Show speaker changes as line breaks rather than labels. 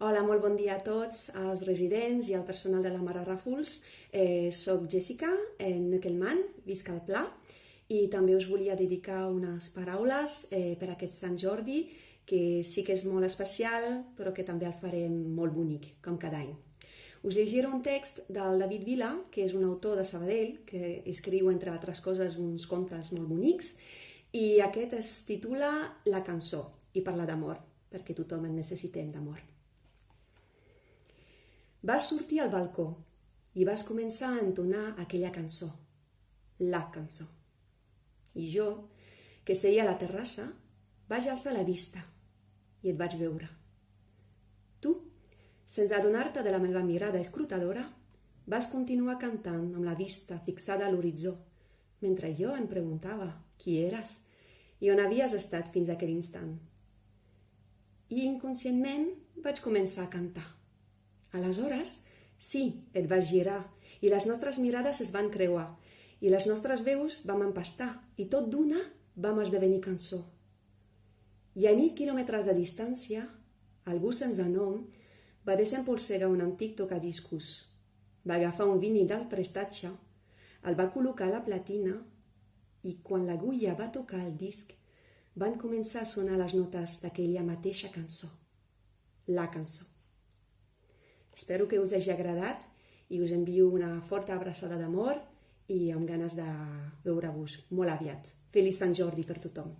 Hola, molt bon dia a tots, als residents i al personal de la Mare Ràfols. Soc Jessica Neckelman, visc al Pla, i també us volia dedicar unes paraules per aquest Sant Jordi, que sí que és molt especial, però que també el farem molt bonic, com cada any. Us llegiré un text del David Vila, que és un autor de Sabadell, que escriu, entre altres coses, uns contes molt bonics, i aquest es titula La cançó, i parla d'amor, perquè tothom en necessitem d'amor. Vas sortir al balcó i vas començar a entonar aquella cançó, la cançó. I jo, que seia a la terrassa, vaig alçar la vista i et vaig veure. Tu, sense adonar-te de la meva mirada escrutadora, vas continuar cantant amb la vista fixada a l'horitzó, mentre jo em preguntava qui eres i on havies estat fins a aquell instant. I inconscientment vaig començar a cantar. Aleshores, sí, et vas girar i les nostres mirades es van creuar i les nostres veus vam empastar i tot d'una vam esdevenir cançó. I a 1.000 quilòmetres de distància, algú sense nom va desempolsegar un antic tocadiscos, va agafar un vinil del prestatge, el va col·locar a la platina i quan l'agulla va tocar el disc van començar a sonar les notes d'aquella mateixa cançó, la cançó. Espero que us hagi agradat i us envio una forta abraçada d'amor i amb ganes de veure-vos molt aviat. Feliç Sant Jordi per tothom!